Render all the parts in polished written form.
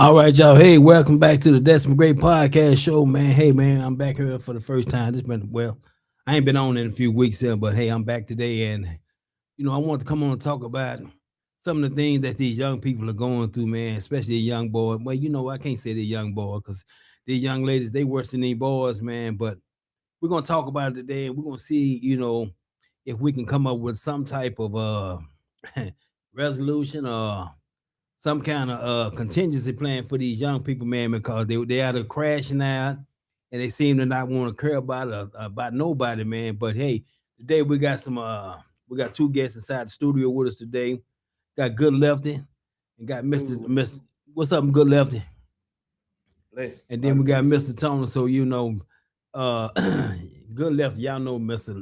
All right, y'all. Hey, welcome back to the Decima Great Podcast Show, man. Hey, man, I'm back here for the first time. I ain't been on in a few weeks here, but hey, I'm back today, and I want to come on and talk about some of the things that these young people are going through, man. Especially the young boy. Well, I can't say the young boy because the young ladies they worse than these boys, man. But we're gonna talk about it today, and we're gonna see, if we can come up with some type of resolution or some kind of contingency plan for these young people, man, because they out of crashing out and they seem to not want to care about nobody, man. But hey, today we got two guests inside the studio with us today. Got Good Lefty and got Mr. What's up, Good Lefty? Bless. And My then we got peace. Mr. Tony. So uh Good Lefty, y'all know Mr.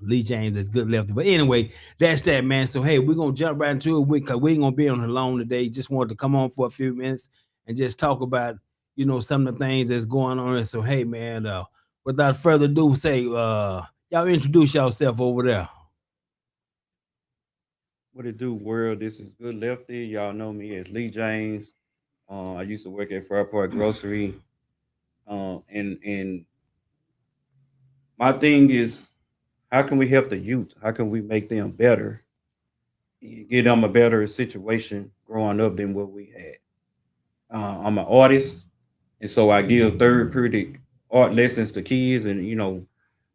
Lee James is Good Lefty. But anyway, that's that, man. So hey, we're gonna jump right into it because we ain't gonna be on here long today. Just wanted to come on for a few minutes and just talk about some of the things that's going on. And so hey, man, without further ado, say y'all introduce yourself over there. What it do, world? This is Good Lefty. Y'all know me as Lee James. I used to work at Fairport Grocery. And my thing is, how can we help the youth? How can we make them better and get them a better situation growing up than what we had? I'm an artist, and so I give therapeutic art lessons to kids. And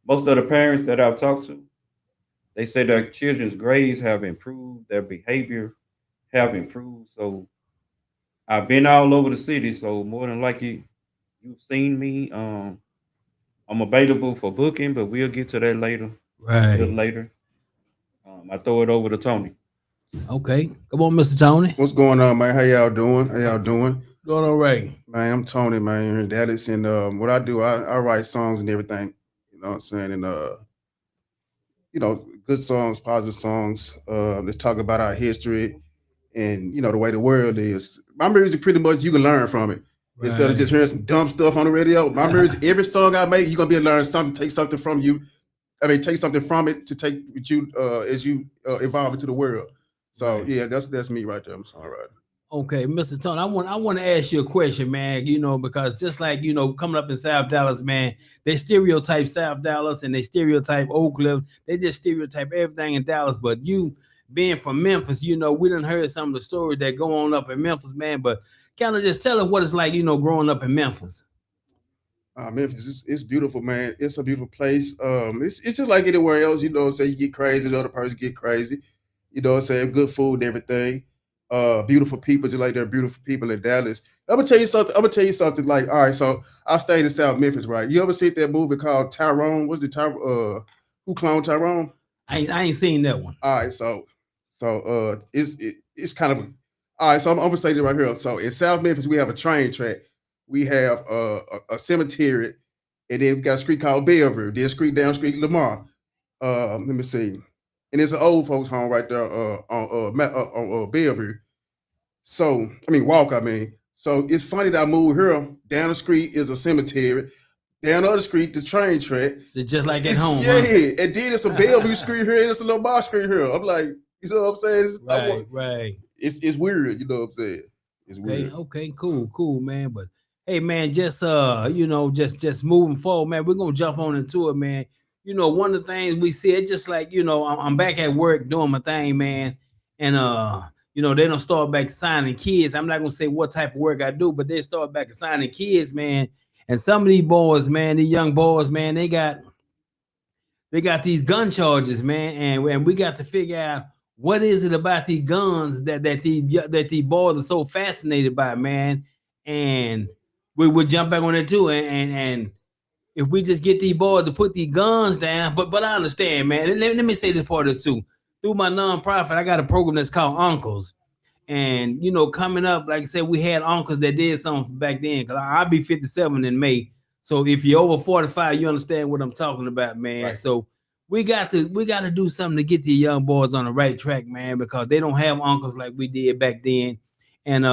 most of the parents that I've talked to, they say their children's grades have improved, their behavior have improved. So I've been all over the city. So more than likely, you've seen me. I'm available for booking, but we'll get to that later, a little Right. later. I throw it over to Tony. Okay. Come on, Mr. Tony. What's going on, man? How y'all doing? How y'all doing? Doing all right. Man, I'm Tony, man, here in Dallas. And what I do, I write songs and everything. You know what I'm saying? And good songs, positive songs. Let's talk about our history and the way the world is. My music pretty much you can learn from it. Instead of just hearing some dumb stuff on the radio. My music, every song I make, you're gonna be able to learn something, take something from you. I mean, take something from it to take with you as you evolve into the world. So Right. yeah, that's me right there. I'm sorry, right. Okay, Mr. Tony, I want to ask you a question, man. Because just like coming up in South Dallas, man, they stereotype South Dallas and they stereotype Oak Cliff. They just stereotype everything in Dallas. But you being from Memphis, we done heard some of the stories that go on up in Memphis, man. But kind of just tell us what it's like, growing up in Memphis. Memphis, it's beautiful, man. It's a beautiful place. It's just like anywhere else, say you get crazy, the other person get crazy. Good food and everything. Beautiful people, just like there are beautiful people in Dallas. I'm gonna tell you something. Like, all right, so I stayed in South Memphis, right? You ever see that movie called Tyrone? What's it? Who cloned Tyrone? I ain't seen that one. All right, it's kind of all right. So I'm gonna say this right here. So in South Memphis, we have a train track. We have a cemetery, and then we got a street called Bellevue. Then street down street Lamar. Let me see, and it's an old folks home right there on Bellevue. So I mean Walk. I mean, so it's funny that I moved here. Down the street is a cemetery. Down the other street, the train track. So just like at It's, home, yeah, huh? and then it's a Bellevue street here, and it's a Lamar street here. I'm like, you know what I'm saying? Right. It's weird. You know what I'm saying? It's Okay, weird. okay, cool, man. But hey, man, just just moving forward, man. We're gonna jump on into it, man. One of the things we see, it's just like I'm back at work doing my thing, man, and they don't start back signing kids. I'm not gonna say what type of work I do, but they start back assigning kids, man. And some of these boys, man, these young boys, man, they got these gun charges, man, and we got to figure out what is it about these guns that these boys are so fascinated by, man. And we would jump back on it too, and if we just get these boys to put these guns down, but I understand, man. Let me say this part of it too. Through my nonprofit, I got a program that's called Uncles. And coming up, like I said, we had uncles that did something back then. Cause I'll be 57 in May. So if you're over 45, you understand what I'm talking about, man. Right. So we got to do something to get the young boys on the right track, man, because they don't have uncles like we did back then. And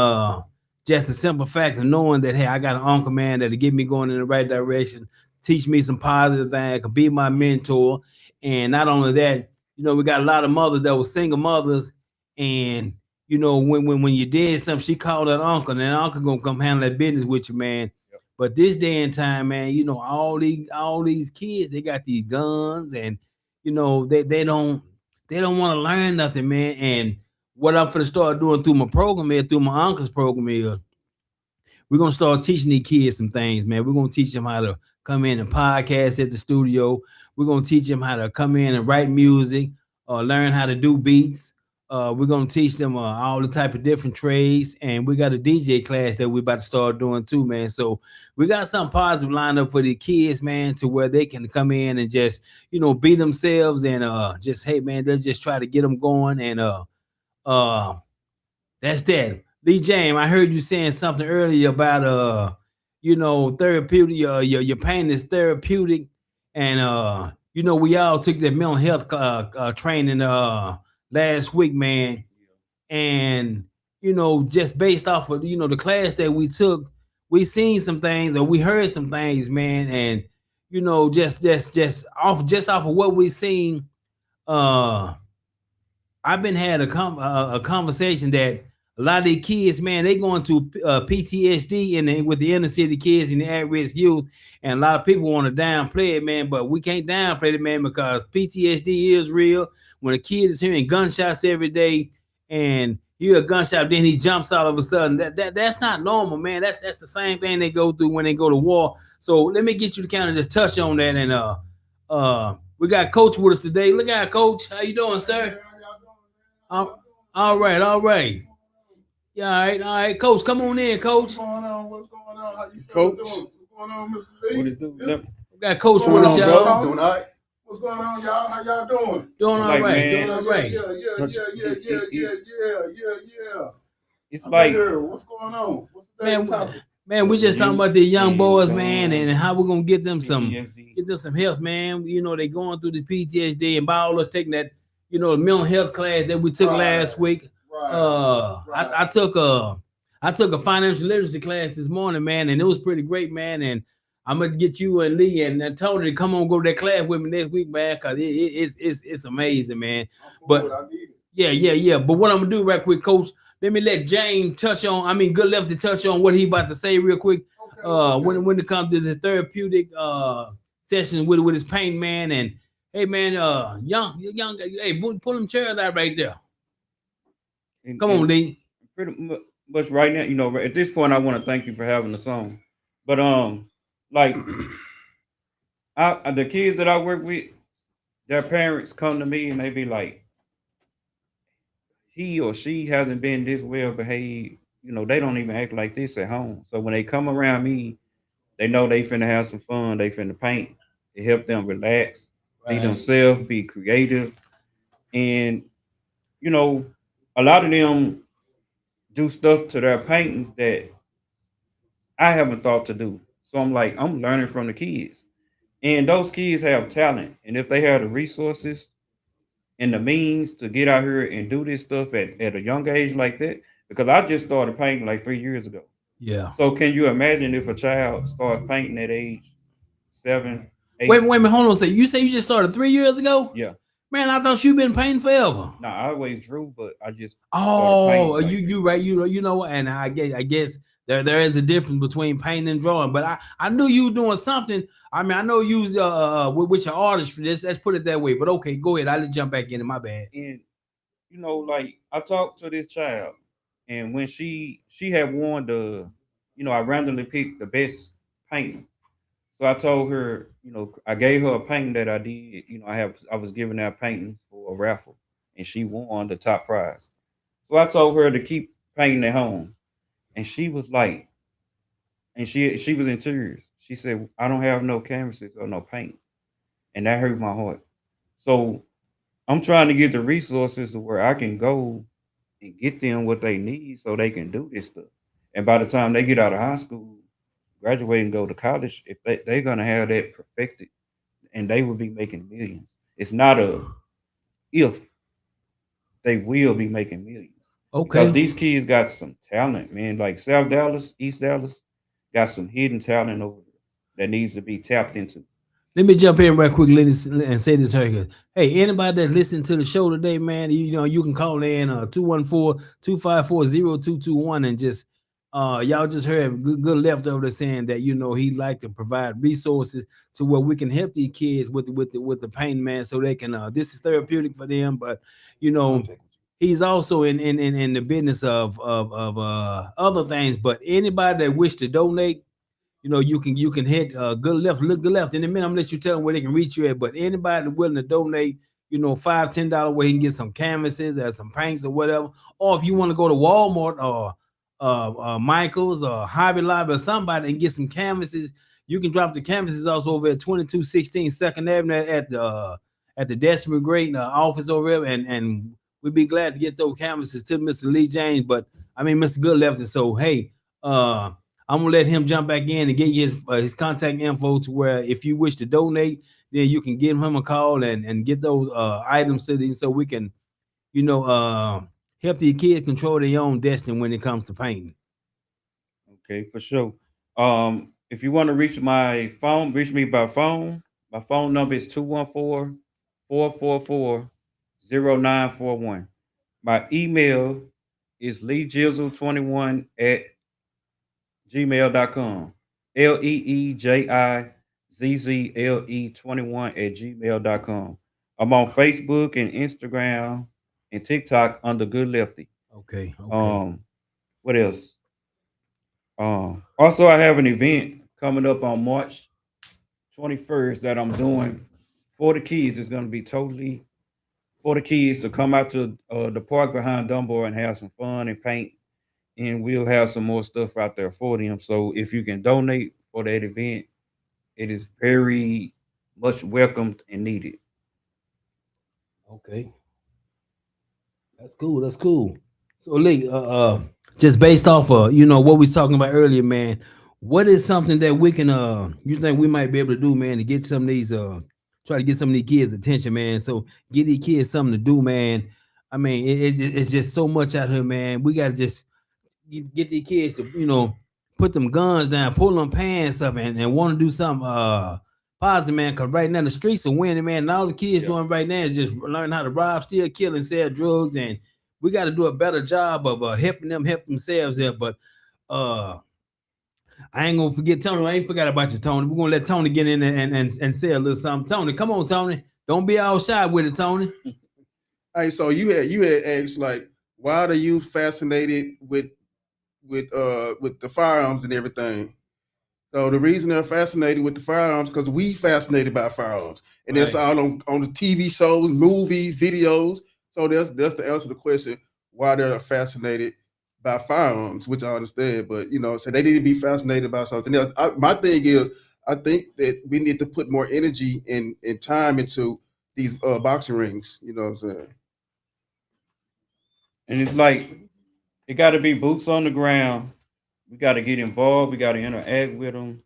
just the simple fact of knowing that, hey, I got an uncle, man, that'll get me going in the right direction, teach me some positive things, could be my mentor. And not only that, we got a lot of mothers that were single mothers, and you know, when you did something, she called that uncle, and then uncle gonna come handle that business with you, man. Yep. But this day and time, man, you know, all these kids, they got these guns, and you know, they don't want to learn nothing, man. And what I'm gonna start doing through my program is through my uncle's program is we're gonna start teaching these kids some things, man. We're gonna teach them how to come in and podcast at the studio. We're gonna teach them how to come in and write music, learn how to do beats. We're gonna teach them all the type of different trades, and we got a DJ class that we're about to start doing too, man. So we got something positive lined up for the kids, man, to where they can come in and just, you know, be themselves and just, hey, man, they'll just try to get them going. And that's that. Lee James, I heard you saying something earlier about you know, therapeutic. Your pain is therapeutic, and you know, we all took that mental health training last week, man. And you know, just based off of, you know, the class that we took, we seen some things or we heard some things, man. And you know, just off of what we seen, I've been had a conversation that a lot of these kids, man, they going through PTSD with the inner city kids and the at-risk youth, and a lot of people want to downplay it, man, but we can't downplay it, man, because PTSD is real. When a kid is hearing gunshots every day and you hear a gunshot, then he jumps all of a sudden, that's not normal, man. That's the same thing they go through when they go to war. So let me get you to kind of just touch on that. And we got Coach with us today. Look out, Coach. How you doing, sir? All right. Yeah, all right, Coach. Come on in, Coach. What's going on? What's going on? How you Coach. doing? What's going on, Mr. Lee? What it do? Yeah. We got Coach What's with going us, on, y'all. Doing all right. What's going on, y'all? How y'all doing? Doing all Like, right. man. Doing all right. Yeah. It's I'm like, here. What's going on? What's the Man, day's topic? Man, we just talking about the young boys, man, and how we're gonna get them some PTSD. help, man. You know, they going through the PTSD, and by all us taking that, you know, mental health class that we took Right. last week. Right. I took a financial literacy class this morning, man, and it was pretty great, man. And I'm gonna get you and Lee and Tony to come on go to that class with me next week, man, because it's amazing, man. But I need it. yeah. But what I'm gonna do right quick, Coach, let me let James touch on. I mean, Good Left to touch on what he about to say real quick. Okay. When it comes to the therapeutic session with his pain, man. And hey, man, young, hey, pull them chairs out right there. And- Come on, and Lee. Pretty much right now, you know, at this point, I want to thank you for having the song. But like, the kids that I work with, their parents come to me and they be like, he or she hasn't been this well behaved. You know, they don't even act like this at home. So when they come around me, they know they finna have some fun. They finna paint. It help them relax, be themselves, be creative. And, you know, a lot of them do stuff to their paintings that I haven't thought to do. So I'm like, I'm learning from the kids. And those kids have talent. And if they have the resources and the means to get out here and do this stuff at a young age like that, because I just started painting like 3 years ago. Yeah. So can you imagine if a child starts painting at age 7, 8? Wait a minute, hold on. So you say you just started 3 years ago? Yeah. Man, I thought you've been painting forever. No, I always drew, but I just Oh, painting like you right. You know what? And I guess there is a difference between painting and drawing. But I knew you were doing something. I mean, I know you was with your artistry. Let's put it that way. But okay, go ahead. I'll just jump back in. My bad. and you know, like I talked to this child, and when she had won the, you know, I randomly picked the best painting. So I told her, you know, I gave her a painting that I did. You know, I was giving out paintings for a raffle, and she won the top prize. So I told her to keep painting at home, and she was like, and she was in tears. She said, "I don't have no canvases or no paint," and that hurt my heart. So I'm trying to get the resources to where I can go and get them what they need so they can do this stuff. And by the time they get out of high school, graduate and go to college, if they're gonna have that perfected, and they will be making millions. It's not a if, they will be making millions. Because Okay. these kids got some talent, man. Like South Dallas, East Dallas, got some hidden talent over there that needs to be tapped into. Let me jump in right quick and say this here. Hey, anybody that's listening to the show today, man, you know, you can call in 214-254-0221 and just y'all just heard good leftover saying that, you know, he like to provide resources to where we can help these kids with the pain, man, so they can this is therapeutic for them, but you know, he's also in the business of other things. But anybody that wish to donate, you know, you can hit good left, look good left. In a minute, I'm gonna let you tell them where they can reach you at. But anybody that's willing to donate, you know, $5-10 where he can get some canvases or some paints or whatever. Or if you want to go to Walmart or Michael's or Hobby Lobby or somebody and get some canvases, you can drop the canvases also over at 2216 Second Avenue at the Decimal Great office over there, and we'd be glad to get those canvases to Mr. Lee James. But I mean, Mr. Good left it. So hey, I'm gonna let him jump back in and get you his contact info to where if you wish to donate, then you can give him a call and get those items so we can, you know, help the kids control their own destiny when it comes to painting. Okay, for sure. If you want to reach me by phone. My phone number is 214-444-0941. My email is leejizzle21@gmail.com. LEEJIZZLE21@gmail.com. I'm on Facebook and Instagram and TikTok under Good Lefty. Okay. What else? Also, I have an event coming up on March 21st that I'm doing for the kids. It's going to be totally for the kids to come out to the park behind Dunbar and have some fun and paint. And we'll have some more stuff out there for them. So if you can donate for that event, it is very much welcomed and needed. Okay. That's cool. That's cool. So Lee, just based off of, you know, what we was talking about earlier, man, what is something that we can you think we might be able to do, man, to get some of these try to get some of these kids' attention, man. So get these kids something to do, man. I mean, it's just so much out here, man. We gotta just get these kids to, you know, put them guns down, pull them pants up, and want to do something positive, man. Cause right now the streets are winning, man. And all the kids doing right now is just learn how to rob, steal, kill, and sell drugs. And we got to do a better job of helping them help themselves there. But I ain't gonna forget Tony. I ain't forgot about you, Tony. We're gonna let Tony get in there and say a little something. Tony, come on, Tony. Don't be all shy with it, Tony. Hey, so you had asked, like, why are you fascinated with the firearms and everything? So the reason they're fascinated with the firearms because we fascinated by firearms, and that's all on the TV shows, movies, videos. So that's the answer to the question why they're fascinated by firearms, which I understand. But you know, so they need to be fascinated by something else. My thing is, I think that we need to put more energy and time into these boxing rings. You know what I'm saying? And it's like it got to be boots on the ground. We got to get involved. We got to interact with them.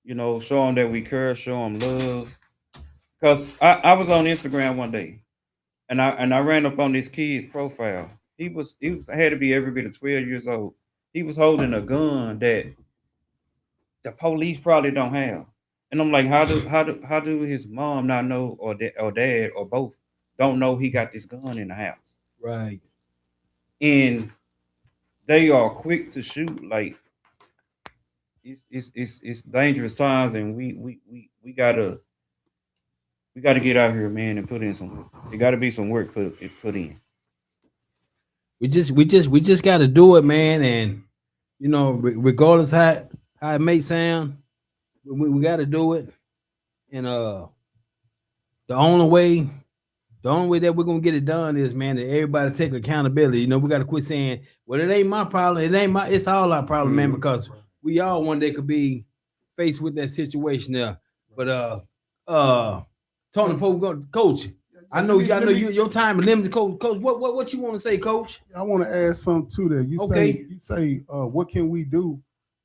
You know, show them that we care, show them love. Because I was on Instagram one day, and I ran up on this kid's profile. He had to be every bit of 12 years old. He was holding a gun that the police probably don't have. And I'm like, how do his mom not know, or dad or both don't know he got this gun in the house? Right. And they are quick to shoot. Like it's dangerous times, and we gotta get out here, man, and put in some work. There gotta be some work put in. We just got to do it, man. And you know, regardless how it may sound, we got to do it. And the only way that we're gonna get it done is, man, that everybody take accountability. You know, we got to quit saying, "Well, it ain't my problem. It's all our problem, man." Because we all one day could be faced with that situation there. But Tony, before we go, Coach, I know your time is limited, Coach. Coach, what you want to say, Coach? I want to add something to that. You say, what can we do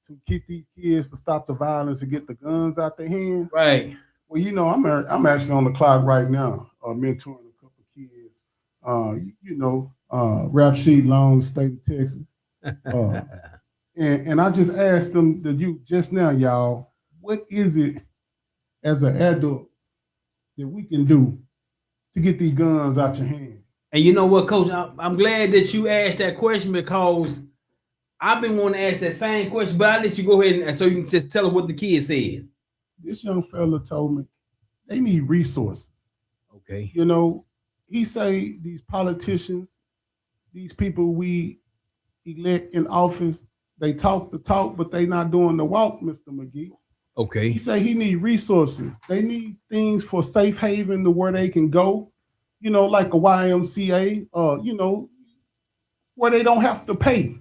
to keep these kids to stop the violence and get the guns out their hand? Right. Well, you know, I'm actually on the clock right now, mentoring a couple of kids. Rap Sheet, Long State of Texas. And I just asked them, the youth just now, y'all, what is it as an adult that we can do to get these guns out your hand? And you know what, Coach? I'm glad that you asked that question because I've been wanting to ask that same question, but I'll let you go ahead and so you can just tell her what the kid said. This young fella told me they need resources. Okay. You know, he say these politicians, these people we elect in office, they talk the talk, but they not doing the walk, Mr. McGee. Okay. He say he need resources. They need things for safe haven to where they can go, you know, like a YMCA, you know, where they don't have to pay.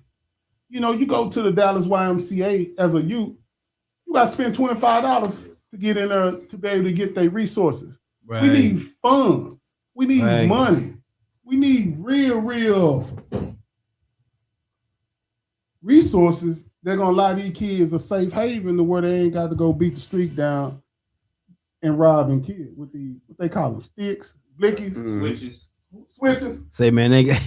You know, you go to the Dallas YMCA as a youth, you got to spend $25 to get in there to be able to get their resources. Right. We need funds. We need Right. money. We need real resources. They're gonna allow these kids a safe haven to where they ain't got to go beat the street down and rob and kill with the what they call them sticks, blickies, switches. Say, man, they got,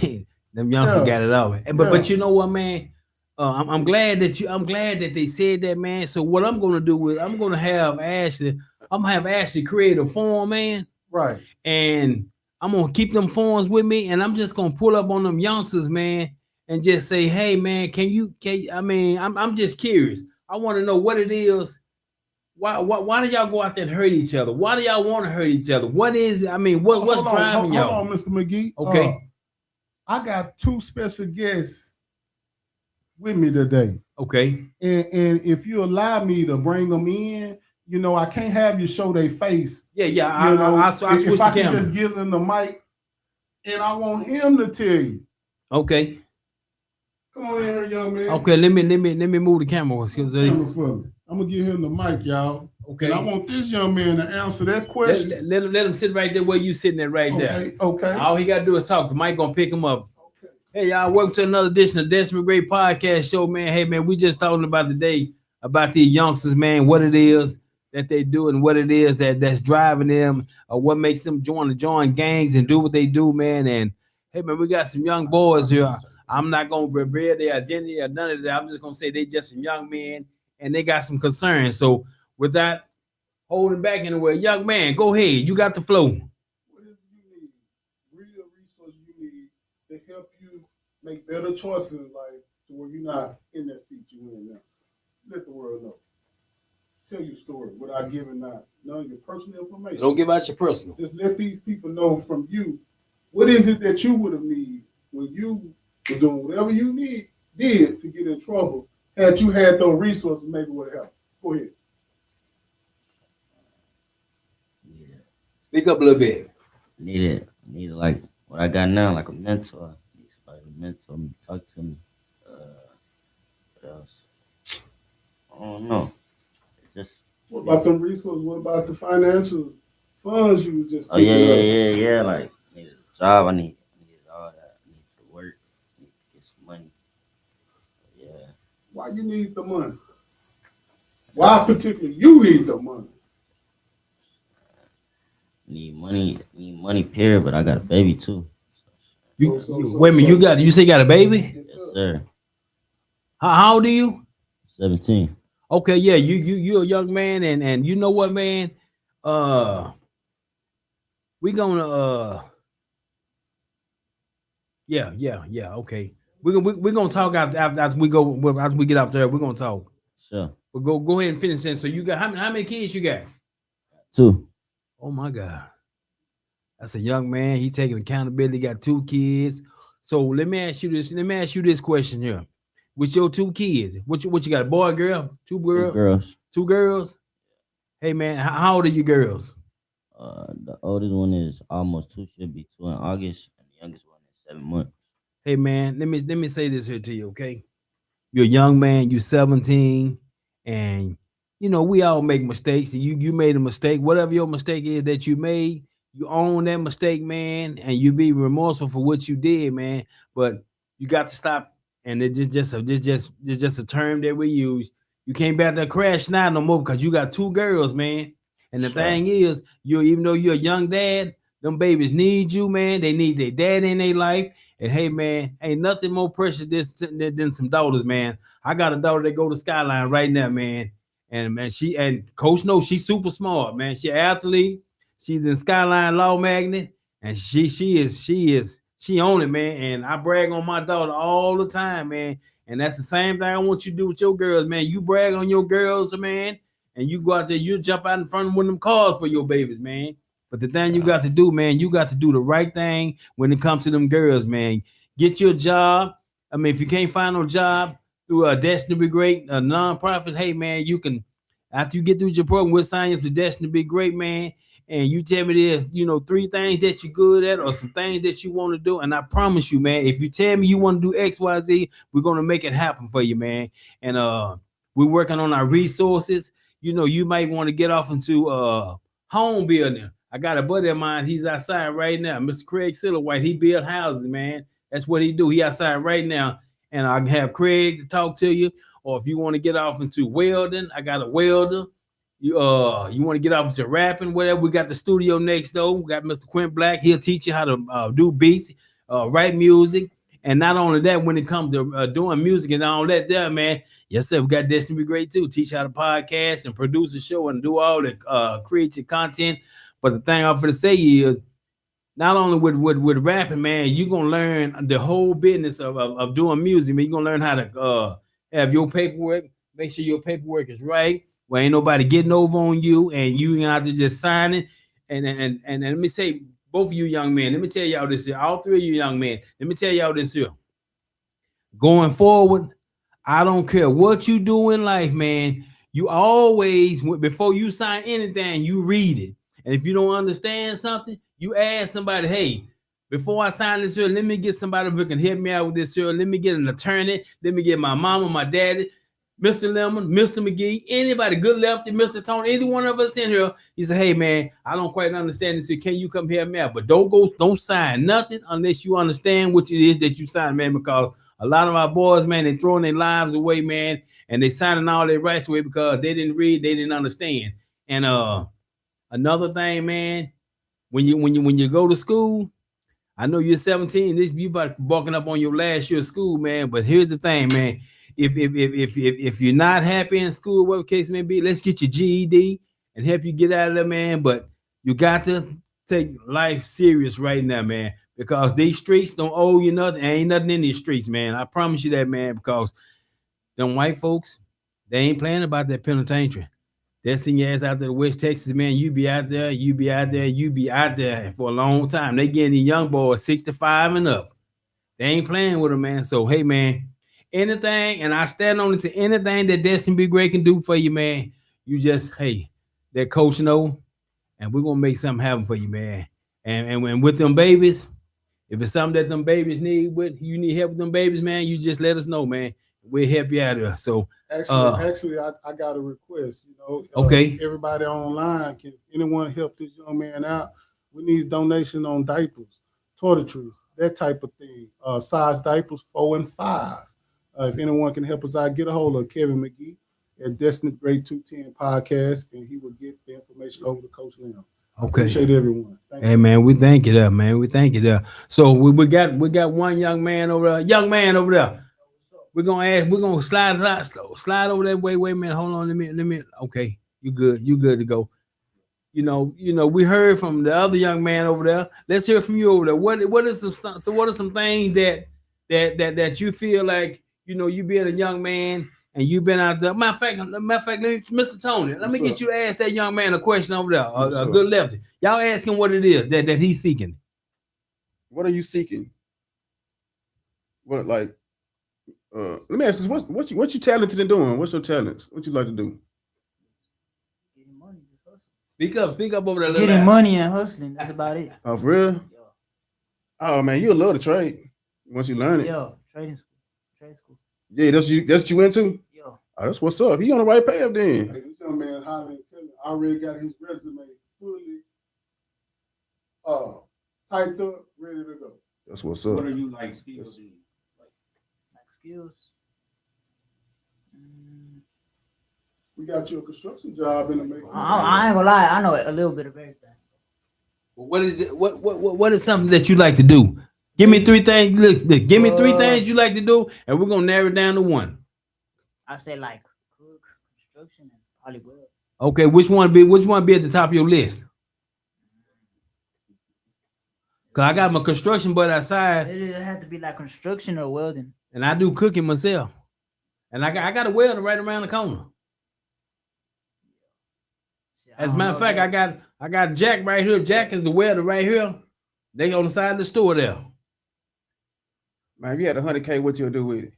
them youngsters Yeah. got it all. But Yeah. you know what, man? I'm glad that they said that, man. So what I'm gonna do is I'm gonna have Ashley create a form, man, Right. and I'm gonna keep them forms with me, and I'm just gonna pull up on them youngsters, man, and just say, hey, man, I'm just curious. I want to know what it is. Why do y'all go out there and hurt each other? Why do y'all want to hurt each other? What is it? I mean, what's driving y'all? Hold on, Mr. McGee. Okay. I got two special guests with me today. Okay. And if you allow me to bring them in, you know, I can't have you show their face. Yeah. You know, I switch if the I can camera. just give them the mic, and I want him to tell you. Okay. Come on in here, young man. Okay. Let me move the camera. Camera for me. I'm gonna give him the mic, y'all. Okay. And I want this young man to answer that question. Let him sit right there where you sitting at right there. Okay. All he gotta do is talk. The mic gonna pick him up. Hey, y'all, welcome to another edition of Desperate Great Podcast Show, man. Hey, man, we just talking about today about these youngsters, man, what it is that they do and what it is that's driving them, or what makes them join gangs and do what they do, man. And hey, man, we got some young boys here. I'm not gonna reveal their identity or none of that. I'm just gonna say they just some young men and they got some concerns. So without holding back anywhere, young man, go ahead. You got the flow. What is you need? Real resources you need to help you make better choices in life to where you're not in that seat you in now. Let the world know. Tell your story without giving out none of your personal information. Don't give out your personal. Just let these people know from you what is it that you would have needed when you were doing whatever you did to get in trouble. Had you had those resources, maybe would have helped. Go ahead. Speak up a little bit. Need like what I got now, like a mentor. Need somebody to mentor me, talk to me. What else? I don't know. It's just. What about them resources? What about the financial funds you was just? Oh yeah. Like I needed a job. I needed all that. I need to work. I need to get some money. Yeah. Why you need the money? Why particularly you need the money? Need money, period. But I got a baby too. Wait a minute, you say you got a baby? Yes, Yes, sir. How old are you? 17. Okay, yeah, you a young man, and you know what, man? We gonna yeah, okay. We're gonna talk after we get out there. We're gonna talk. Sure. But go ahead and finish it. So you got how many kids you got? 2. Oh my God, that's a young man. He taking accountability. Got 2 kids. So let me ask you this question here. With your 2 kids, what you got? A boy, girl, 2 girls, 2 girls. 2 girls. Hey man, how old are you girls? The oldest one is almost 2, should be 2 in August, and the youngest one is 7 months. Hey man, let me say this here to you, okay? You're a young man, you're 17, and you know we all make mistakes, and you made a mistake. Whatever your mistake is that you made, you own that mistake, man, and you be remorseful for what you did, man. But you got to stop, and it's just a term that we use. You can't be out there crash now no more because you got 2 girls, man. And the Sure. thing is, even though you're a young dad, them babies need you, man. They need their dad in their life. And hey, man, ain't nothing more precious than some daughters, man. I got a daughter that go to Skyline right now, man. And man, Coach knows she's super smart, man. She athlete. She's in Skyline Law Magnet, and she on it, man. And I brag on my daughter all the time, man. And that's the same thing I want you to do with your girls, man. You brag on your girls, man, and you go out there, you jump out in front of one of them cars for your babies, man. But the thing you got to do, man, you got to do the right thing when it comes to them girls, man. Get your job. I mean, if you can't find no job through a Destiny to Be Great, a nonprofit, hey, man, you can, after you get through your program, we'll sign you up to Destiny to Be Great, man. And you tell me there's, 3 things that you're good at or some things that you want to do. And I promise you, man, if you tell me you want to do X, Y, Z, we're going to make it happen for you, man. And we're working on our resources. You might want to get off into home building. I got a buddy of mine. He's outside right now. Mr. Craig Sillerwhite. He build houses, man. That's what he do. He outside right now. And I can have Craig to talk to you. Or if you want to get off into welding, I got a welder. You want to get off into rapping, whatever. We got the studio next door. We got Mr. Quint Black. He'll teach you how to do beats, write music. And not only that, when it comes to doing music and all that there, man, yes, sir, we got Destiny to Be Great too. Teach how to podcast and produce a show and do all the create your content. But the thing I'm going to say is, not only with rapping, man, you're going to learn the whole business of doing music. Man, you're going to learn how to have your paperwork, make sure your paperwork is right, where ain't nobody getting over on you, and you have to just sign it. And let me say, both of you young men, let me tell y'all this here, all 3 of you young men, let me tell y'all this here. Going forward, I don't care what you do in life, man. You always, before you sign anything, you read it. And if you don't understand something, you ask somebody, hey, before I sign this here, let me get somebody who can help me out with this here. Let me get an attorney. Let me get my mama, my daddy, Mr. Lemon, Mr. McGee, anybody, Good Lefty, Mr. Tony, any one of us in here. He said, hey, man, I don't quite understand this here. Can you come help me out? But don't sign nothing unless you understand what it is that you sign, man, because a lot of our boys, man, they throwing their lives away, man, and they signing all their rights away because they didn't read, they didn't understand. And another thing, man, when you go to school, I know you're 17. You about walking up on your last year of school, man. But here's the thing, man. If you're not happy in school, whatever case may be, let's get your GED and help you get out of there, man. But you got to take life serious right now, man, because these streets don't owe you nothing. There ain't nothing in these streets, man. I promise you that, man, because them white folks, they ain't playing about that penitentiary. They'll send your ass out there to West Texas, man. You be out there for a long time. They getting the young boys 65 and up. They ain't playing with them, man. So, hey, man, anything, and I stand on it to anything that Destiny Be Great can do for you, man. You just, hey, that coach know, and we're gonna make something happen for you, man. And with them babies, if it's something that them babies need, you need help with them babies, man, you just let us know, man. We'll help you out there. So Actually, I got a request. Okay. Everybody online, can anyone help this young man out? We need donation on diapers, toiletries, that type of thing. Size diapers 4 and 5. If anyone can help us out, get a hold of Kevin McGee at Destiny Great 210 Podcast, and he will get the information over to Coach Lim. okay. Appreciate everyone. Thank Hey, you. man, we thank you there, man. We thank you there. So we got one young man over there. We're gonna slide over that way. Wait a minute, hold on, let me. Okay, you good to go. We heard from the other young man over there. Let's hear from you over there. What are some things that you feel like you being a young man and you've been out there. Matter of fact, Mr. Tony, let me get you to ask that young man a question over there. A good lefty. Y'all ask him what it is that he's seeking. What are you seeking? What let me ask this: what you talented in doing? What's your talents? What you like to do? Getting money, just Speak hustling. up over there. Getting money and hustling. That's about it. Oh, for real? Yo, Oh man, you'll love to trade once you learn it. yo, trade school. Yeah, that's what you went to. Yo, Oh, that's what's up. He on the right path then. Hey, this young man highly intelligent. Already got his resume fully typed up, ready to go. That's what's up. What are you like skills in? like skills. We got you a construction job in the making. I ain't gonna lie. I know a little bit of everything. What is it? What is something that you like to do? Give me 3 things. Look, give me 3 things you like to do, and we're gonna narrow it down to one. I say like cook, construction, and Probably will. Okay, which one be at the top of your list? Cause I got my construction butt outside, It had to be like construction or welding. and I do cooking myself. And I got a welder right around the corner. Shit, I As a don't matter of know fact, that. I got Jack right here. Jack is the welder right here. They on the side of the store there. Man, if you had 100K, what you'll do with it?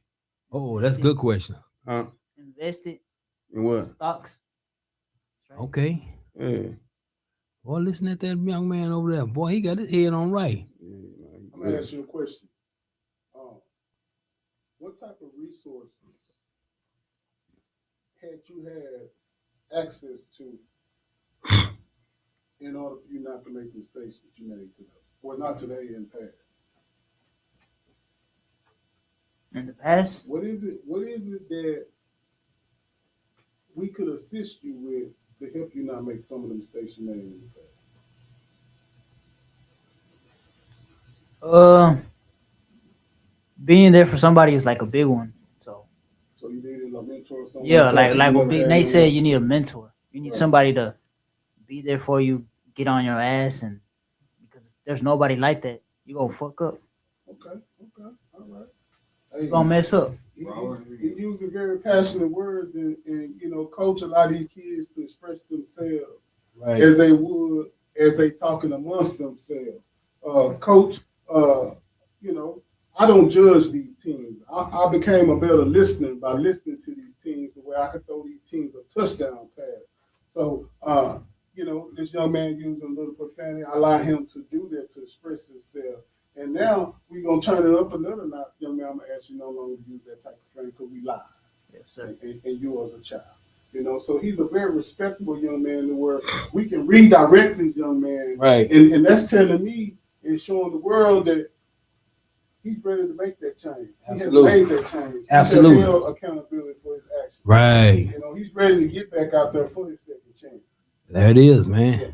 Oh, that's a good question. Huh? Invest it, And what? stocks. That's right. Okay. Yeah. Boy, listen at that young man over there. Boy, he got his head on right. I'm gonna ask you a question. What type of resources had you had access to in order for you not to make the mistakes that you made today? Well, not today, in the past. In the past, What is it that we could assist you with to help you not make some of the mistakes you made in the past? being there for somebody is like a big one. So So you needed a mentor or something? yeah, like what Big Nate said, you need a mentor. You need somebody to be there for you, get on your ass, and because if there's nobody like that, you gonna fuck up. Okay, all right. Hey, You gonna mess up. He using very passionate words and coach a lot of these kids to express themselves Right. as they would as they talking amongst themselves. Coach, I don't judge these teams. I became a better listener by listening to these teams the way I could throw these teams a touchdown pass. So, this young man using a little profanity. I allow him to do that to express himself. And now we're going to turn it up another notch. Young man, I'm going to ask you no longer to use that type of frame because we live. Yes, sir. And you as a child. So he's a very respectable young man to where we can redirect this young man. Right. And that's telling me and showing the world that he's ready to make that change. Absolutely. He has made that change. Absolutely. He has held accountability for his actions. Right. He's ready to get back out there for his second chance. There it is, man. Yeah.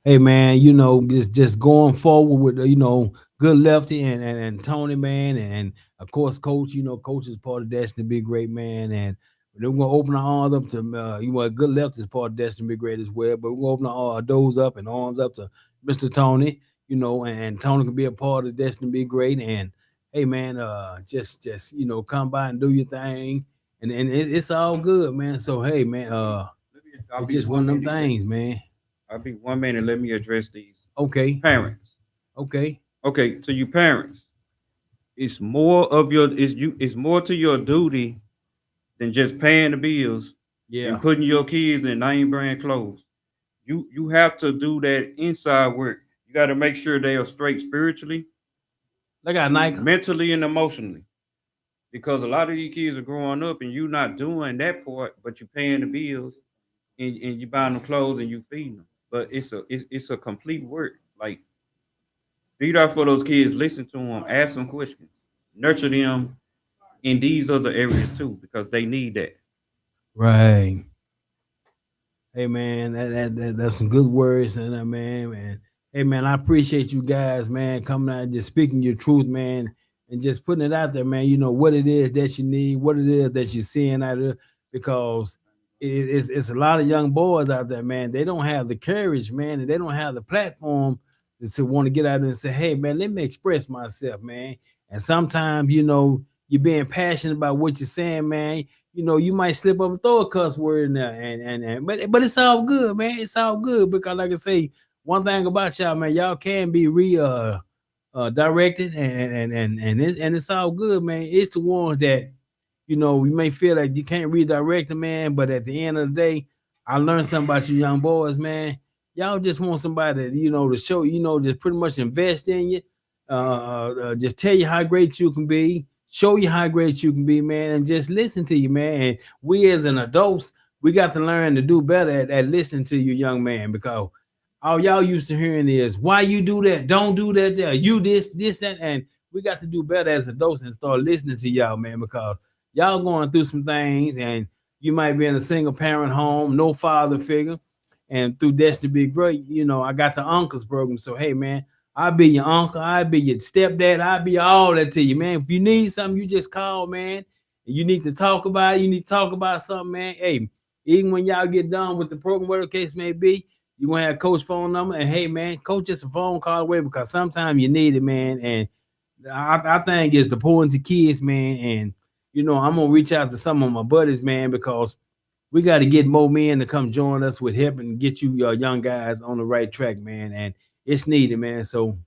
Hey, man, just going forward with, good lefty and Tony, man. And of course, coach, coach is part of Destiny to Be Great, man. And we're going to open our arms up to, good lefty is part of Destiny to Be Great as well. But we're going to open our doors up and arms up to Mr. Tony, and Tony can be a part of Destiny to Be Great. And hey, man, just come by and do your thing. And it's all good, man. So, hey, man, it's just one of them things, man. I'll be 1 minute. Let me address these Okay. parents. Okay. Okay, to you parents, it's more to your duty than just paying the bills Yeah. and putting your kids in name brand clothes. You have to do that inside work. You got to make sure they are straight spiritually, I got Nike. mentally, and emotionally. Because a lot of these kids are growing up and you're not doing that part, but you're paying the bills and you buying them clothes and you feeding them. But it's a complete work. Like, be there for those kids, listen to them, ask them questions, nurture them in these other areas too, because they need that. Right. Hey, man, that's some good words, and man. Hey, man, I appreciate you guys, man, coming out and just speaking your truth, man, and just putting it out there, man. You know what it is that you need, what it is that you're seeing out there, because it's a lot of young boys out there, man. They don't have the courage, man, and they don't have the platform to want to get out there and say, hey, man, let me express myself, man. And sometimes, you're being passionate about what you're saying, man. You might slip up and throw a cuss word in there, but it's all good, man. It's all good because, like I say, one thing about y'all, man, y'all can be directed, and it's all good, man. It's the ones that we may feel like you can't redirect them, man. But at the end of the day, I learned something about you young boys, man. Y'all just want somebody, to show, just pretty much invest in you, just tell you how great you can be. Show you how great you can be, man, and just listen to you, man. And we as an adults, we got to learn to do better at listening to you, young man, because all y'all used to hearing is, why you do that? Don't do that there. You this, that. And we got to do better as adults and start listening to y'all, man, because y'all going through some things, and you might be in a single parent home, no father figure. And through Destiny to Be Great, I got the uncles program. So, hey, man, I'll be your uncle. I'll be your stepdad. I'll be all that to you, man. If you need something, you just call, man. And you need to talk about it. You need to talk about something, man. Hey, Even when y'all get done with the program, whatever the case may be, you gonna have coach phone number. And hey, man, coach just a phone call away because sometimes you need it, man. And I think it's the important to kids, man. And you know, I'm gonna reach out to some of my buddies, man, because we got to get more men to come join us with helping get you young guys on the right track, man. And it's needed, man. So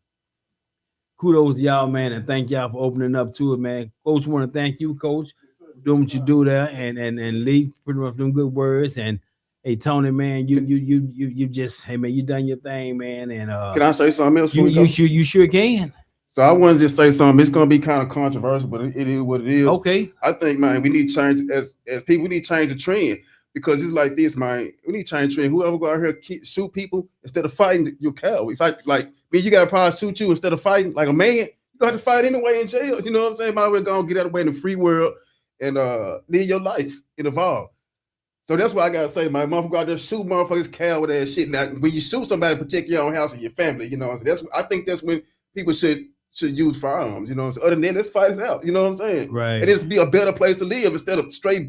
kudos to y'all, man, and thank y'all for opening up to it, man. Coach, want to thank you, Coach, for doing what you do there, and leave pretty much them good words. And hey, Tony, man, you just, hey, man, you done your thing, man. And Can I say something else? you sure can. So I want to just say something. It's going to be kind of controversial, but it is what it is. Okay. I think, man, we need to change as people. We need to change the trend because it's like this, man. We need to change the trend. Whoever go out here shoot people instead of fighting, you're coward. If I like, me, you got to probably shoot you instead of fighting like a man. You got to fight anyway in jail. You know what I'm saying? Might well go and get out of the way in the free world and live your life and evolve. So that's what I gotta say, my motherfucker out there shoot motherfuckers coward ass shit. Now, when you shoot somebody, protect your own house and your family. You know, that's I think that's when people should use firearms. You know what I'm saying? Other than that, let's fight it out. You know what I'm saying? Right. And it's be a better place to live instead of straight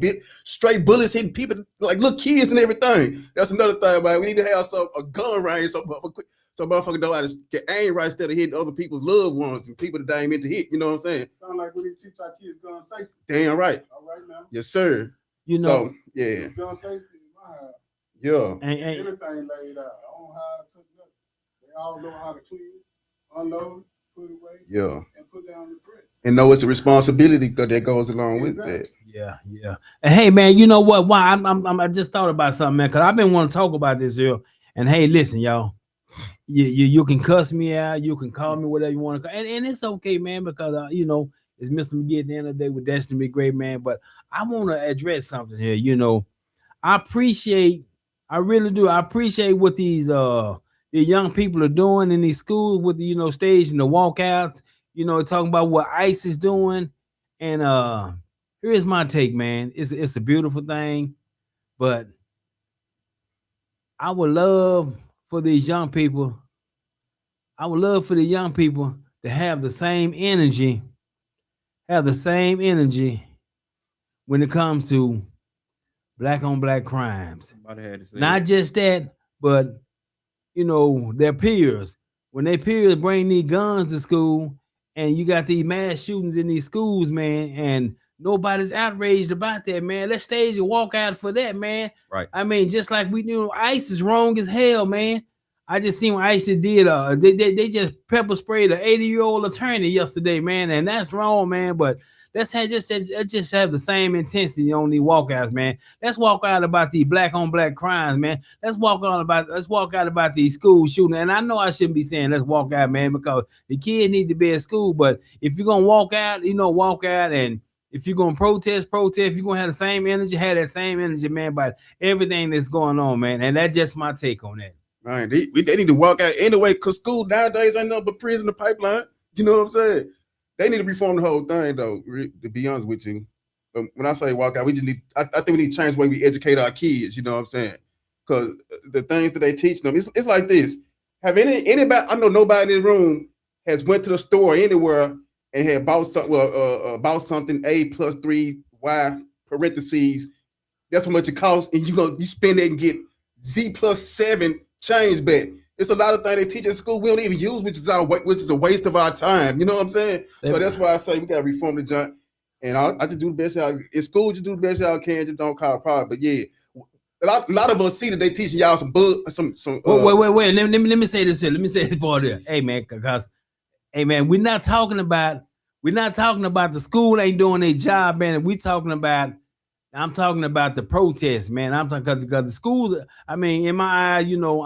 bullets hitting people like little kids and everything. That's another thing, man. We need to have a gun range so motherfucker know how to get aim right instead of hitting other people's loved ones and people that they ain't meant to hit. You know what I'm saying? Sound like we need to teach our kids gun safety. Damn right. All right now. Yes, sir. You know, So yeah. It's gun safety in my house. Yeah. and Everything laid out. I don't know how I took nothing. They all know how to clean, unload, put away, Yeah. and put down the brick. And know it's a responsibility that goes along with that. yeah. And hey, man, you know what? Why I just thought about something, man, because I've been wanting to talk about this here. And hey, listen, y'all. You can cuss me out, you can call me whatever you want to call, and it's okay, man, because you know, it's Mr. McGee at the end of the day with Destiny Be Great, man. But I want to address something here. You know, I really do. I appreciate what these the young people are doing in these schools with the, you know, staging the walkouts, you know, talking about what ICE is doing. And here's my take, man. It's a beautiful thing, but I would love for these young people. I would love for the young people to have the same energy when it comes to black on black crimes. Not just that, but you know, their peers. When their peers bring these guns to school and you got these mass shootings in these schools, man, and nobody's outraged about that, man. Let's stage a walkout for that, man. Right. I mean, just like we knew ICE is wrong as hell, man. I just seen what ICE did. They just pepper sprayed an 80-year-old attorney yesterday, man, and that's wrong, man. But let's have just have the same intensity on these walkouts, man. Let's walk out about these black on black crimes, man. Let's walk out about these school shooting. And I know I shouldn't be saying let's walk out, man, because the kids need to be at school. But if you're gonna walk out, you know, walk out, and if you're gonna protest. If you're gonna have the same energy, have that same energy, man, about everything that's going on, man. And that's just my take on that. Right. They need to walk out anyway, because school nowadays ain't nothing but prison the pipeline. You know what I'm saying? They need to reform the whole thing, though, to be honest with you. But when I say walk out, we just need, I think we need to change the way we educate our kids, you know what I'm saying? Because the things that they teach them, it's like this. Have anybody, I know nobody in this room has went to the store anywhere and had bought something, A plus 3, Y parentheses. That's how much it costs, and you spend it and get Z plus 7 change back. It's a lot of things they teach at school we don't even use, which is a waste of our time. You know what I'm saying? So that's why I say we gotta reform the junk. And I just do the best y'all in school. Just do the best y'all can. Just don't call a problem. But yeah, a lot of us see that they teaching y'all some bug, some. Wait. Let me say this here. Let me say this part here. Hey man, because hey man, we're not talking about the school ain't doing their job, man. I'm talking about the protests, man. I'm talking because the schools, I mean, in my eye, you know,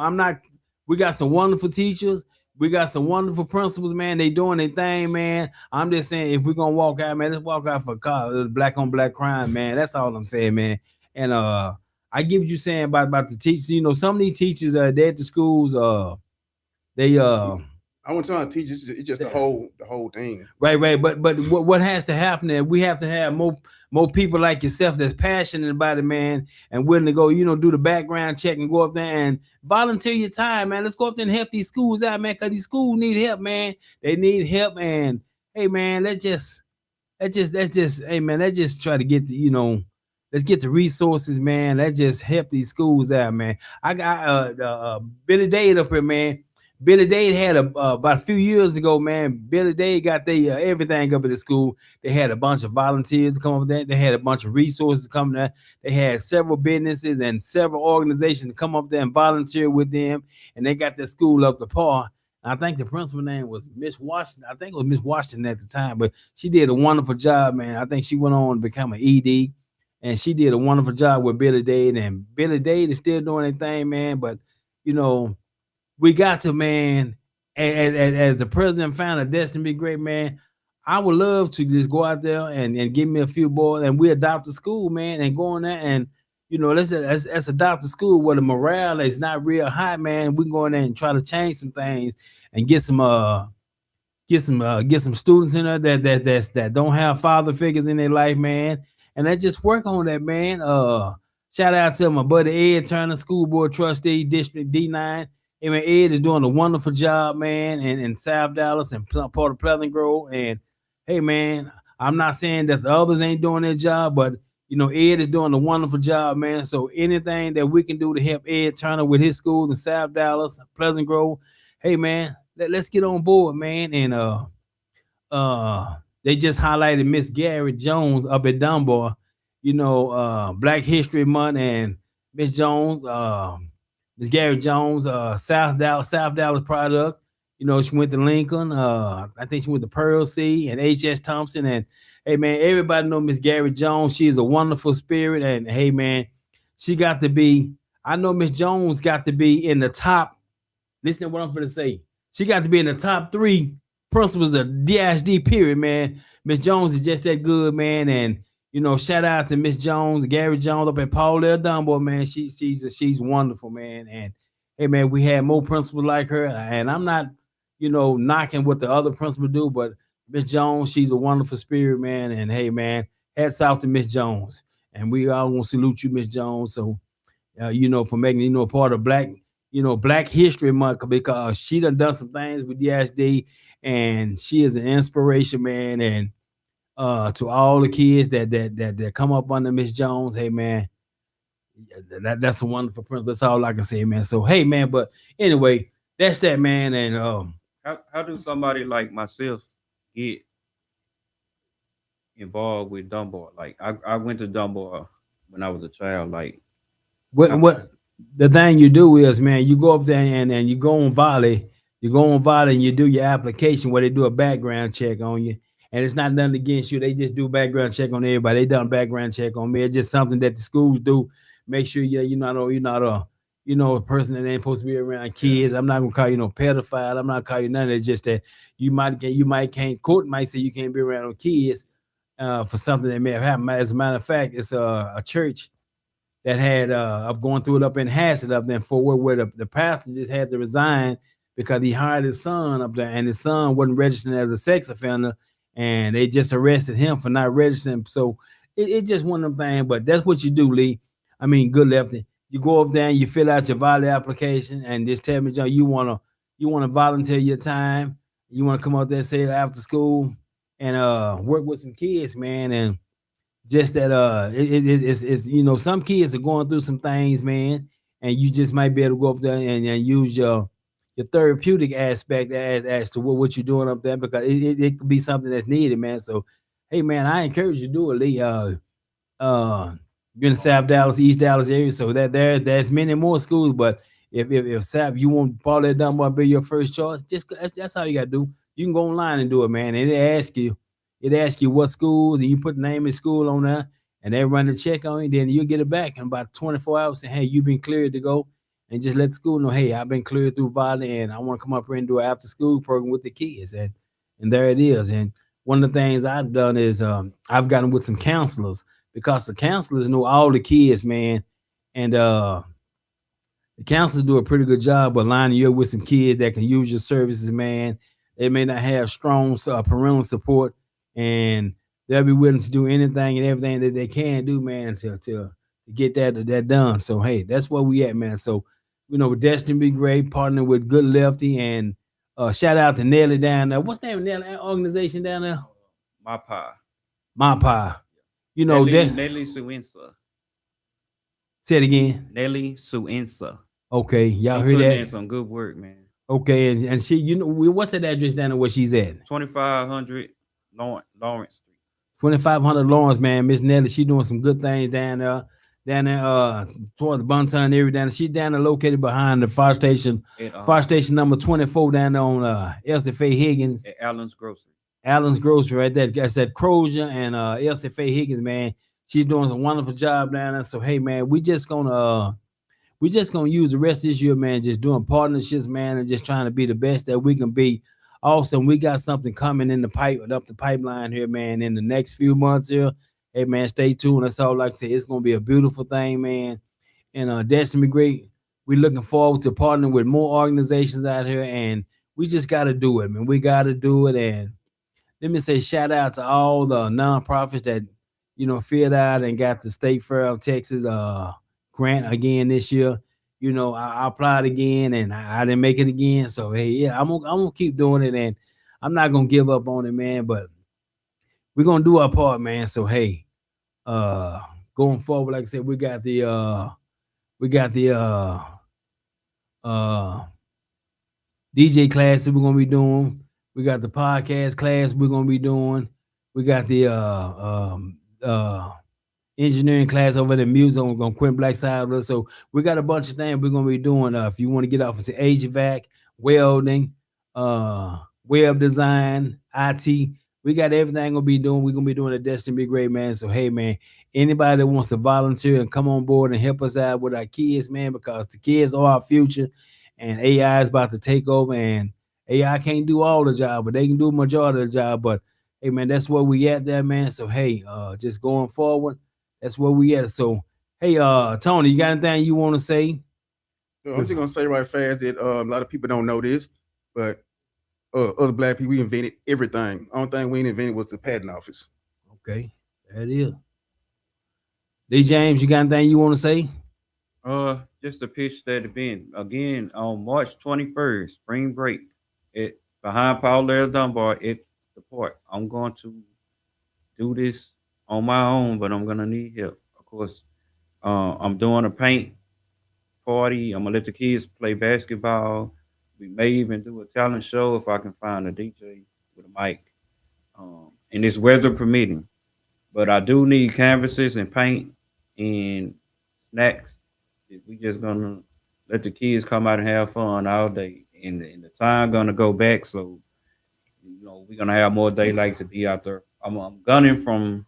we got some wonderful teachers. We got some wonderful principals, man. They doing their thing, man. I'm just saying, if we're going to walk out, man, let's walk out for black on black crime, man. That's all I'm saying, man. And I get what you're saying about the teachers. You know, some of these teachers, they're at the schools, I want to teach it's just the whole thing. Right. But what has to happen is we have to have more people like yourself that's passionate about it, man, and willing to go, you know, do the background check and go up there and volunteer your time, man. Let's go up there and help these schools out, man, because these schools need help, man. They need help, and hey, man, let's just try to get the, you know, Let's get the resources, man. Let's just help these schools out, man. I got Billy Dade up here, man. Billy Dade had about a few years ago, man. Billy Dade got their everything up at the school. They had a bunch of volunteers come up there. They had a bunch of resources come there. They had several businesses and several organizations come up there and volunteer with them, and they got their school up to par. I think the principal name was Miss Washington. I think it was Miss Washington at the time, but she did a wonderful job, man. I think she went on to become an ED, and she did a wonderful job with Billy Dade. And Billy Dade is still doing their thing, man. But you know, we got to, man, as the president and founder of Destiny Be Great, man. I would love to just go out there and give me a few boys, and we adopt a school, man, and go in there and let's adopt a school where the morale is not real high, man. We can go in there and try to change some things and get some students in there that don't have father figures in their life, man. And let's just work on that, man. Shout out to my buddy Ed Turner, school board trustee, District D9. Hey, man, Ed is doing a wonderful job, man, in South Dallas and part of Pleasant Grove. And hey, man, I'm not saying that the others ain't doing their job, but you know, Ed is doing a wonderful job, man. So anything that we can do to help Ed Turner with his schools in South Dallas, Pleasant Grove, hey, man, let's get on board, man. And they just highlighted Miss Gary Jones up at Dunbar, you know, Black History Month, and Miss Jones, Miss Gary Jones, South Dallas product. You know, she went to Lincoln. I think she went to Pearl C and H.S. Thompson. And hey, man, everybody know Miss Gary Jones. She is a wonderful spirit. And hey, man, she got to be, I know Miss Jones got to be in the top. Listen to what I'm going to say. She got to be in the top 3 principals of DSD, period, man. Miss Jones is just that good, man. And, you know, shout out to Miss Jones, Gary Jones up at Paul L. Dunbar, man. She's wonderful, man. And hey, man, we had more principals like her. And I'm not, you know, knocking what the other principals do, but Miss Jones, she's a wonderful spirit, man. And hey, man, hats off to Miss Jones. And we all want to salute you, Miss Jones. So, you know, for making, you know, part of Black History Month, because she done some things with DSD, and she is an inspiration, man. And to all the kids that come up under Miss Jones, hey, man, that's a wonderful principal. That's all I can say, man. So, hey, man, but anyway, that's that, man. And how do somebody like myself get involved with Dunbar? Like I went to Dunbar when I was a child. Like what the thing you do is, man, you go up there and you go on Volley. You go on Volley and you do your application where they do a background check on you. And it's not nothing against you. They just do background check on everybody. They done background check on me. It's just something that the schools do. Make sure you're not a person that ain't supposed to be around kids. I'm not gonna call you no pedophile. I'm not calling you none. It's just that you might can't, court might say you can't be around no kids for something that may have happened. As a matter of fact, it's a church that had up going through it up in Hassett up there in Fort Worth, where the pastor just had to resign because he hired his son up there, and his son wasn't registered as a sex offender, and they just arrested him for not registering. So it's just one of them things. But that's what you do, Lee. I mean, good lefty. You go up there and you fill out your Volley application and just tell me, John, you wanna volunteer your time. You wanna come out there, say after school, and work with some kids, man. And just that it's you know, some kids are going through some things, man, and you just might be able to go up there and use your therapeutic aspect as to what you're doing up there, because it could be something that's needed, man. So hey, man, I encourage you to do it, Lee. You're in the South Dallas, East Dallas area, so there's many more schools. But if South, you want Paul L. Dunbar to be your first choice, just that's all you gotta do. You can go online and do it, man. And it asks you what schools, and you put the name of the school on there, and they run the check on you. Then you get it back in about 24 hours, and hey, you've been cleared to go. And just let the school know, hey, I've been cleared through Volley, and I want to come up here and do an after school program with the kids. And there it is. And one of the things I've done is I've gotten with some counselors, because the counselors know all the kids, man. And the counselors do a pretty good job of lining you up with some kids that can use your services, man. They may not have strong parental support, and they'll be willing to do anything and everything that they can do, man, to get that done. So, hey, that's where we at, man. So, you know, Destiny Be Great, partnering with Good Lefty, and shout out to Nelly down there. What's the name of Nelly organization down there? My pie. My Pie. You know, Nelly Suinsa. Say it again. Nelly Suensa. Okay, y'all She heard putting in that? some good work, man. Okay, and she, what's that address down there where she's at? 2500 Lawrence Street. 2500 Lawrence, man. Miss Nelly, she doing some good things down there. Down there, toward the Bunton area down there. She's down there located behind the fire station. Fire station number 24 down there on Elsie Faye Higgins. At Allen's Grocery. Allen's Grocery right there. That's at Crozier and Elsie Faye Higgins, man. She's doing a wonderful job down there. So hey, man, we just gonna use the rest of this year, man, just doing partnerships, man, and just trying to be the best that we can be. Also, we got something coming in the pipeline here, man, in the next few months here. Hey, man, stay tuned. That's all I can say. It's gonna be a beautiful thing, man. And Destiny Great, we're looking forward to partnering with more organizations out here, and we just got to do it, man. We got to do it. And let me say shout out to all the nonprofits that filled out and got the State Fair of Texas grant again this year. I applied again and I didn't make it again. So hey, yeah, I'm gonna keep doing it, and I'm not gonna give up on it, man. But we're gonna do our part, man. So hey, going forward, like I said, we got the DJ classes we're gonna be doing. We got the podcast class we're gonna be doing. We got the engineering class over there, music. We're gonna quit Black Side of us. So we got a bunch of things we're gonna be doing. If you want to get off into HVAC, welding, web design, IT, we got everything gonna be doing. We're gonna be doing a Destiny Be Great, man. So hey, man, anybody that wants to volunteer and come on board and help us out with our kids, man, because the kids are our future, and AI is about to take over. And AI can't do all the job, but they can do a majority of the job. But hey, man, that's where we at there, man. So hey, just going forward, that's where we at. So hey, Tony, you got anything you want to say? I'm just gonna say right fast that a lot of people don't know this, but other black people, we invented everything. Only thing we ain't invented was the patent office. Okay, there it is. D. James, you got anything you want to say? Just to pitch that event again on March 21st, spring break, behind Paul Lair Dunbar at the park. I'm going to do this on my own, but I'm gonna need help. Of course, I'm doing a paint party. I'm gonna let the kids play basketball. We may even do a talent show if I can find a DJ with a mic, and it's weather permitting. But I do need canvases and paint and snacks. We just gonna let the kids come out and have fun all day, and the time gonna go back. So we're gonna have more daylight to be out there. I'm gunning from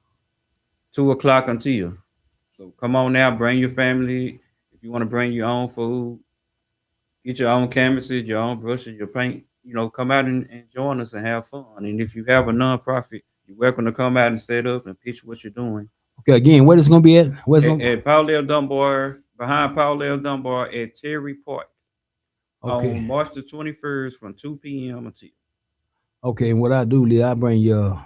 2 o'clock until. So come on now, bring your family. If you want to bring your own food, get your own canvases, your own brushes, your paint. Come out and join us and have fun. And if you have a nonprofit, you're welcome to come out and set up and pitch what you're doing. Okay, again, where is it gonna be at? Where's it At Paul L. Dunbar, behind Paul L. Dunbar at Terry Park. Okay. On March the 21st from 2 p.m. until. Okay, and what I do, Lee, I bring your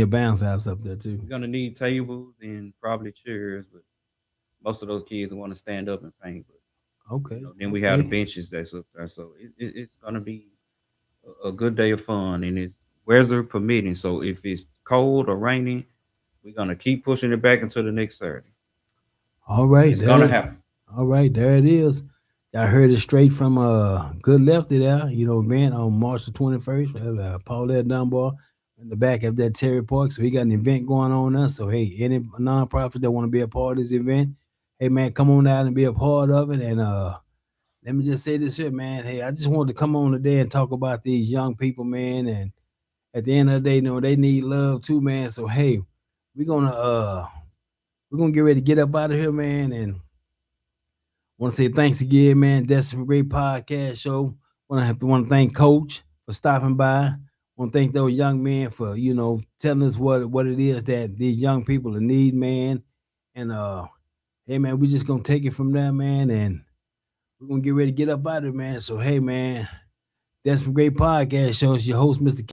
bounce house up there too. We're gonna need tables and probably chairs, but most of those kids want to stand up and paint. But Okay. then we have the benches that's up there, so it's gonna be a good day of fun, and it's weather permitting. So if it's cold or raining, we're gonna keep pushing it back until the next Saturday. All right, It's gonna happen. All right, there it is. I heard it straight from Good Lefty there, man, on March the 21st. Paul L. Dunbar in the back of that Terry Park. So he got an event going on there. So hey, any nonprofit that want to be a part of this event, hey man, come on out and be a part of it. And let me just say this here, man. Hey, I just wanted to come on today and talk about these young people, man. And at the end of the day, they need love too, man. So hey, we're gonna get ready to get up out of here, man. And want to say thanks again, man. That's a great podcast show. Want to thank Coach for stopping by. Want to thank those young men for telling us what it is that these young people need, man. And hey, man, we just gonna take it from there, man. And we're gonna get ready to get up out of it, man. So hey, man, that's some great podcast shows. Your host, Mr.